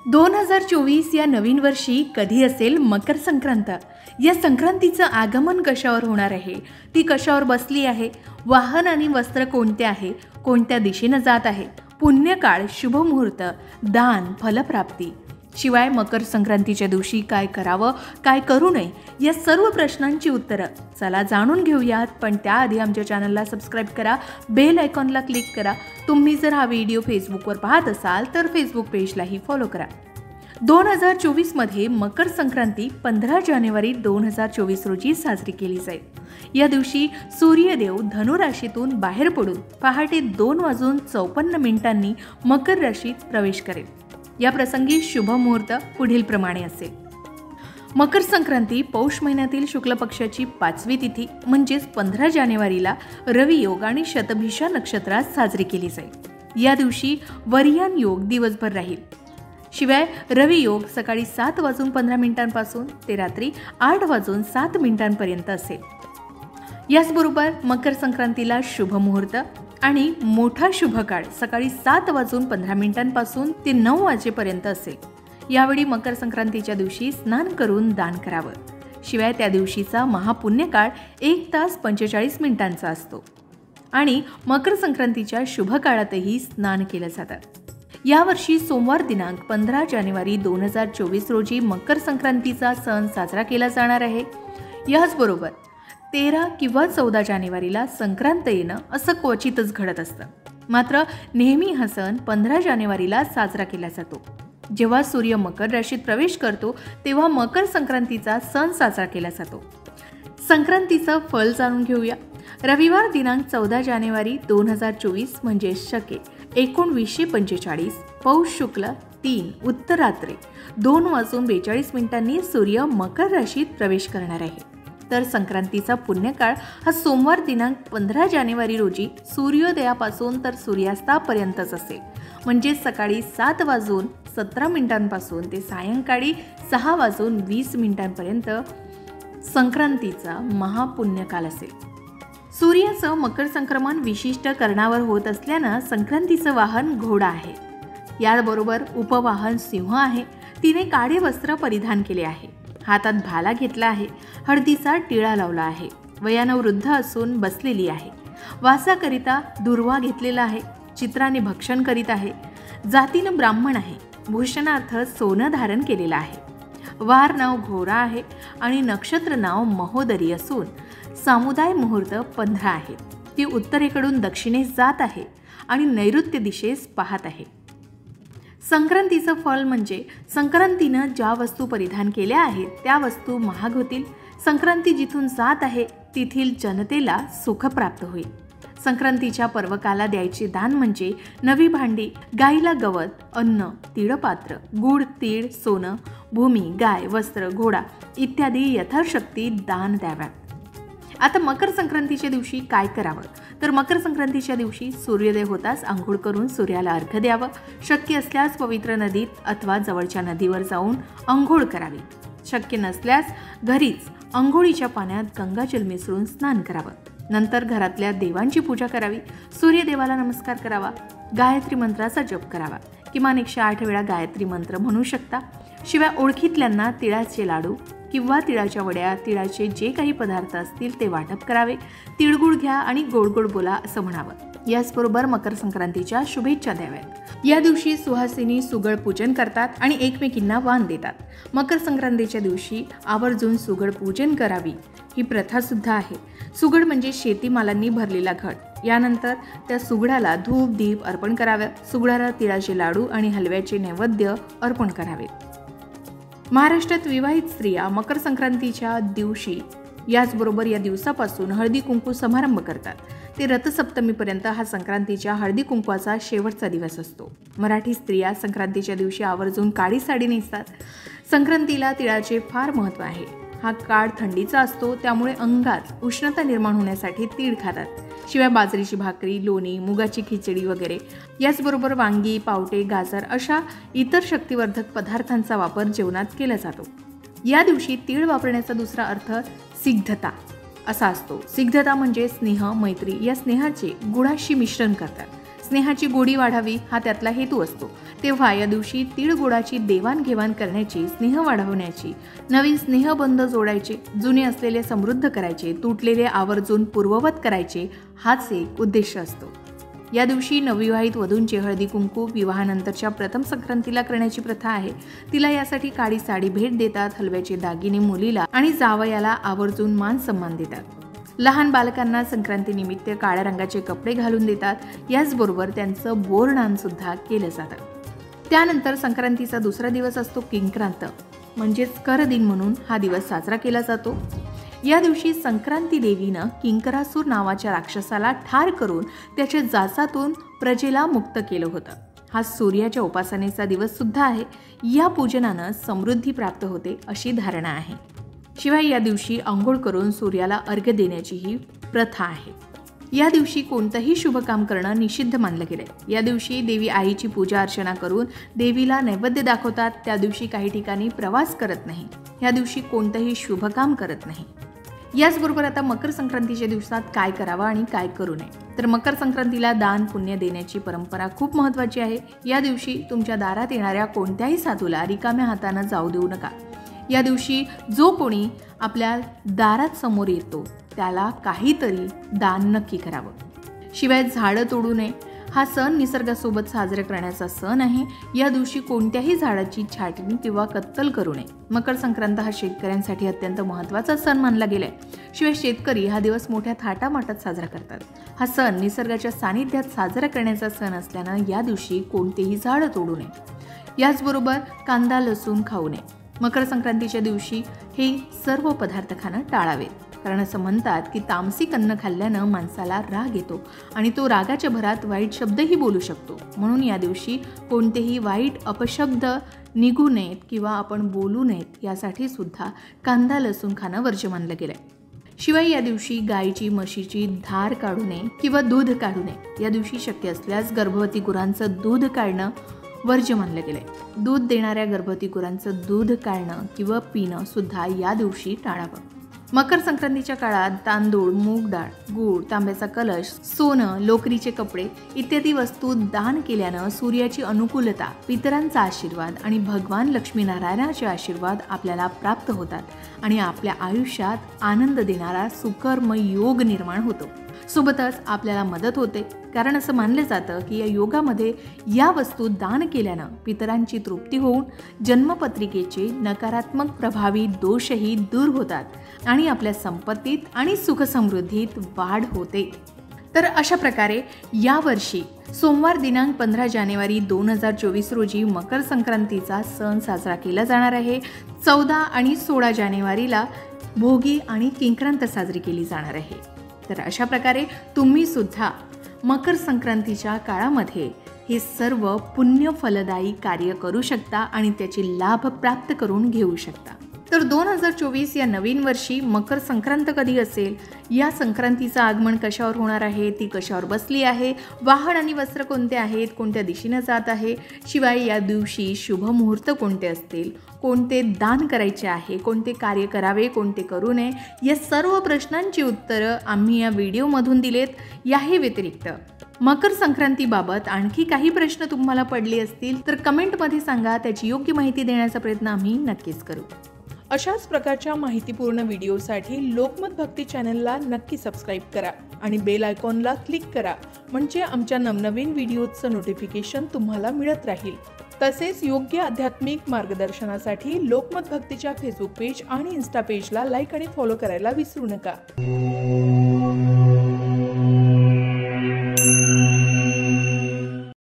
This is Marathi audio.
2024 या नवीन वर्षी कधी असेल मकर संक्रांत. या संक्रांतीचं आगमन कशावर होणार आहे, ती कशावर बसली आहे, वाहन आणि वस्त्र कोणते आहे, कोणत्या दिशेनं जात आहे, पुण्यकाळ, शुभमुहूर्त, दान, फलप्राप्ती, शिवाय मकर संक्रांतीच्या दिवशी काय करावं, काय करू नये, या सर्व प्रश्नांची उत्तरं चला जाणून घेऊयात. पण त्याआधी आमच्या चॅनलला सबस्क्राईब करा, बेल आयकॉनला क्लिक करा. तुम्ही जर हा व्हिडिओ फेसबुकवर पाहत असाल तर फेसबुक पेजलाही फॉलो करा. 2024मध्ये मकर संक्रांती 15 जानेवारी 2024 रोजी साजरी केली जाईल. या दिवशी सूर्यदेव धनु राशीतून बाहेर पडून पहाटे 2:54 मकर राशीत प्रवेश करेल. या प्रसंगी शुभ मुहूर्त पुढील प्रमाणे असेल. मकर संक्रांती पौष महिन्यातील शुक्ल पक्षाची 5वी तिथी म्हणजेच 15 जानेवारीला रवी योग आणि शतभिषा नक्षत्रात साजरी केली जाईल. या दिवशी वरियान योग दिवसभर राहील. शिवाय रवी योग सकाळी 7:15 ते रात्री 8:07 असेल. याचबरोबर मकर संक्रांतीला शुभ मुहूर्त आणि मोठा शुभ काळ सकाळी 7:15 ते 9 वाजेपर्यंत असेल. यावेळी मकर संक्रांतीच्या दिवशी स्नान करून दान करावं. शिवाय त्या दिवशीचा महापुण्यकाळ 1 तास 45 मिनिटांचा असतो आणि मकर संक्रांतीच्या शुभ काळातही स्नान केलं जातं. यावर्षी सोमवार दिनांक 15 जानेवारी 2024 रोजी मकर संक्रांतीचा सण साजरा केला जाणार आहे. याचबरोबर 13 किंवा 14 जानेवारीला संक्रांत येणं असं क्वचितच घडत असतं. मात्र नेहमी हा सण 15 जानेवारीला साजरा केला जातो. जेव्हा सूर्य मकर राशीत प्रवेश करतो तेव्हा मकर संक्रांतीचा सण साजरा केला जातो. संक्रांतीचं फल जाणून घेऊया. रविवार दिनांक 14 जानेवारी 2024 म्हणजे शके 1945 पौष शुक्ल 3 उत्तरात्रे 2:42 सूर्य मकर राशीत प्रवेश करणार आहे. तर संक्रांतीचा पुण्यकाळ हा सोमवार दिनांक 15 जानेवारी रोजी सूर्योदयापासून तर सूर्यास्तापर्यंतच असेल. म्हणजे सकाळी 7:17 ते सायंकाळी 6:20 संक्रांतीचा महापुण्यकाल असेल. सूर्याचं मकर संक्रमण विशिष्ट कर्णावर होत असल्यानं संक्रांतीचं वाहन घोडा आहे. याबरोबर उपवाहन सिंह आहे. तिने काळे वस्त्र परिधान केले आहे. हातात भाला घेतला आहे. हळदीचा टिळा लावला आहे. वयानं वृद्ध असून बसलेली आहे. वासाकरिता दुर्वा घेतलेला आहे. चित्राने भक्षण करीत आहे. जातीनं ब्राह्मण आहे. भूषणार्थ सोनं धारण केलेलं आहे. वार नाव घोरा आहे आणि नक्षत्र नाव महोदरी असून सामुदाय मुहूर्त 15 आहे. ती उत्तरेकडून दक्षिणेस जात आहे आणि नैऋत्य दिशेस पाहत आहे. संक्रांतीचं फळ म्हणजे संक्रांतीनं ज्या वस्तू परिधान केल्या आहेत त्या वस्तू महाग होतील. संक्रांती जिथून जात आहे तेथील जनतेला सुख प्राप्त होईल. संक्रांतीच्या पर्वकाला द्यायचे दान म्हणजे नवी भांडी, गाईला गवत, अन्न, तिळपात्र, गुड, तीळ, सोनं, भूमी, गाय, वस्त्र, घोडा इत्यादी यथाशक्ती दान द्याव्यात. आता मकर संक्रांतीच्या दिवशी काय करावं, तर मकर संक्रांतीच्या दिवशी सूर्योदय होताच आंघोळ करून सूर्याला अर्घ्य द्यावं. शक्य असल्यास पवित्र नदीत अथवा जवळच्या नदीवर जाऊन आंघोळ करावी. शक्य नसल्यास घरीच आंघोळीच्या पाण्यात गंगाजल मिसळून स्नान करावं. नंतर घरातल्या देवांची पूजा करावी. सूर्यदेवाला नमस्कार करावा. गायत्री मंत्राचा जप करावा. किमान 108 वेळा गायत्री मंत्र म्हणू शकता. शिवाय ओळखीतल्यांना तिळाचे लाडू किंवा तिळाच्या वड्या, तिळाचे जे काही पदार्थ असतील ते वाटप करावे. तिळगुळ घ्या आणि गोड गोड बोला असं म्हणावं. याचबरोबर मकर संक्रांतीच्या शुभेच्छा द्याव्यात. या दिवशी सुहासिनी सुगड पूजन करतात आणि एकमेकींना वाण देतात. मकर संक्रांतीच्या दिवशी आवर्जून सुगड पूजन करावी ही प्रथा सुद्धा आहे. सुगड म्हणजे शेतीमालांनी भरलेला घट. यानंतर त्या सुगडाला धूप दीप अर्पण कराव्यात. सुगडाला तिळाचे लाडू आणि हलव्याचे नैवेद्य अर्पण करावेत. महाराष्ट्रात विवाहित स्त्रिया मकर संक्रांतीच्या दिवशी याचबरोबर या दिवसापासून हळदी कुंकू समारंभ करतात. ते रथसप्तमीपर्यंत हा संक्रांतीच्या हळदी कुंकवाचा शेवटचा दिवस असतो. मराठी स्त्रिया संक्रांतीच्या दिवशी आवर्जून काळी साडी नेसतात. संक्रांतीला तिळाचे फार महत्त्व आहे. हा काळ थंडीचा असतो, त्यामुळे अंगात उष्णता निर्माण होण्यासाठी तीळ खातात. शिवाय बाजरीची भाकरी, लोणी, मुगाची खिचडी वगैरे, याचबरोबर वांगी, पावटे, गाजर अशा इतर शक्तिवर्धक पदार्थांचा वापर जेवणात केला जातो. या दिवशी तीळ वापरण्याचा दुसरा अर्थ सिग्धता असा असतो. सिग्धता म्हणजे स्नेह, मैत्री. या स्नेहाचे गुळाशी मिश्रण करतात. स्नेहाची गोडी वाढावी हा त्यातला हेतू असतो। तेव्हा या दिवशी तीळ गुळाची देवाणघेवाण करण्याची, स्नेह वाढवण्याची, नवीन स्नेहबंध जोडायचे, जुने असलेले समृद्ध करायचे, तुटलेले आवर्जून पूर्ववत करायचे, हाच एक उद्देश असतो। या दिवशी नवविवाहित वधूंचे हळदी कुंकू विवाहानंतरच्या प्रथम संक्रांतीला करण्याची प्रथा आहे। तिला यासाठी काळी साडी भेट देतात, हलव्याचे दागिने मुलीला आणि जावयाला आवर्जून मान सन्मान देतात। लहान बालकांना संक्रांतीनिमित्त काळ्या रंगाचे कपडे घालून देतात। याचबरोबर त्यांचं बोरनान सुद्धा केलं जातं। त्यानंतर संक्रांतीचा दुसरा दिवस असतो किंक्रांत, म्हणजेच कर दिन म्हणून हा दिवस साजरा केला जातो। या दिवशी संक्रांती देवीनं किंकरासूर नावाच्या राक्षसाला ठार करून त्याच्या जाचातून प्रजेला मुक्त केलं होतं। हा सूर्याच्या उपासनेचा दिवस सुद्धा आहे। या पूजनानं समृद्धी प्राप्त होते अशी धारणा आहे। शिवाय या दिवशी अंघोळ करून सूर्याला अर्घ्य देण्याची ही प्रथा आहे। या दिवशी कोणतंही शुभ काम करणं निषिद्ध मानलं गेलंय। या दिवशी देवी आईची पूजा अर्चना करून देवीला नैवेद्य दाखवतात। त्या दिवशी काही ठिकाणी प्रवास करत नाही। या दिवशी कोणतंही शुभ काम करत नाही। याचबरोबर आता मकर संक्रांतीच्या दिवसात काय करावं आणि काय करू नये, तर मकर संक्रांतीला दान पुण्य देण्याची परंपरा खूप महत्त्वाची आहे। या दिवशी तुमच्या दारात येणाऱ्या कोणत्याही साधूला रिकाम्या हातानं जाऊ देऊ नका। या दिवशी जो कोणी आपल्या दारात समोर येतो त्याला काहीतरी दान नक्की करावं। शिवाय झाडं तोडू नये। हा सण निसर्गासोबत साजरा करण्याचा सण आहे। या दिवशी कोणत्याही झाडाची छाटणी किंवा कत्तल करू नये। मकर संक्रांत हा शेतकऱ्यांसाठी अत्यंत महत्त्वाचा सण मानला गेलाय। शिवाय शेतकरी हा दिवस मोठ्या थाटामाटात साजरा करतात। हा सण निसर्गाच्या सानिध्यात साजरा करण्याचा सण असल्यानं या दिवशी कोणतेही झाडं तोडू नये। याचबरोबर कांदा लसूण खाऊ नये। मकर संक्रांतीच्या दिवशी हे सर्व पदार्थ खाणं टाळावे, कारण असं म्हणतात की तामसिक अन्न खाल्ल्यानं माणसाला राग येतो आणि तो रागाच्या भरात वाईट शब्दही बोलू शकतो। म्हणून या दिवशी कोणतेही वाईट अपशब्द निघू नयेत किंवा आपण बोलू नयेत, यासाठी सुद्धा कांदा लसूण खाणं वर्ज्य मानलं गेलंय। शिवाय या दिवशी गायीची म्हशीची धार काढू नये किंवा दूध काढू नये। या दिवशी शक्य असल्यास गर्भवती गुरांचं दूध काढणं वर्ज्य मानलं गेलंय। दूध देणाऱ्या गर्भवती गुरांचं दूध काढणं किंवा पिणं सुद्धा या दिवशी टाळावं। मकर संक्रांतीच्या काळात तांदूळ, मूग डाळ, गूळ, तांब्याचा कलश, सोनं, लोकरीचे कपडे इत्यादी वस्तू दान केल्यानं सूर्याची अनुकूलता, पितरांचा आशीर्वाद आणि भगवान लक्ष्मीनारायणाचे आशीर्वाद आपल्याला प्राप्त होतात आणि आपल्या आयुष्यात आनंद देणारा सुकर्म योग निर्माण होतो। सोबतच आपल्याला मदत होते, कारण असं मानलं जातं की या योगामध्ये या वस्तू दान केल्यानं पितरांची तृप्ती होऊन जन्मपत्रिकेचे नकारात्मक प्रभावी दोषही दूर होतात आणि आपल्या संपत्तीत आणि सुखसमृद्धीत वाढ होते। तर अशा प्रकारे यावर्षी सोमवार दिनांक 15 जानेवारी 2024 रोजी मकर संक्रांतीचा सण साजरा केला जाणार आहे। 14 आणि 16 जानेवारीला भोगी आणि किंक्रांत साजरी केली जाणार आहे। तर अशा प्रकारे तुम्ही सुद्धा मकर संक्रांतीच्या काळामध्ये हे सर्व पुण्य फलदायी कार्य करू शकता आणि त्याचे लाभ प्राप्त करून घेऊ शकता। तर 2024 या नवीन वर्षी मकर संक्रांत कधी असेल, या संक्रांतीचं आगमन कशावर होणार आहे, ती कशावर बसली आहे, वाहन आणि वस्त्र कोणते आहेत, कोणत्या दिशेने जात आहे, शिवाय या दिवशी शुभ मुहूर्त कोणते असतील, कोणते दान करायचे आहे, कोणते कार्य करावे, कोणते करू नये, या सर्व प्रश्नांची उत्तरं आम्ही या व्हिडिओमधून दिलेत। याही व्यतिरिक्त मकर संक्रांतीबाबत आणखी काही प्रश्न तुम्हाला पडले असतील तर कमेंटमध्ये सांगा, त्याची योग्य माहिती देण्याचा प्रयत्न आम्ही नक्कीच करू। अशाच प्रकारच्या माहितीपूर्ण व्हिडिओसाठी लोकमत भक्ती चॅनलला नक्की सबस्क्राईब करा आणि बेल आयकॉनला क्लिक करा, म्हणजे आमच्या नवनवीन व्हिडिओचं नोटिफिकेशन तुम्हाला मिळत राहील। तसेच योग्य आध्यात्मिक मार्गदर्शनासाठी लोकमत भक्तीच्या फेसबुक पेज आणि इन्स्टा पेजला लाईक आणि फॉलो करायला विसरू नका।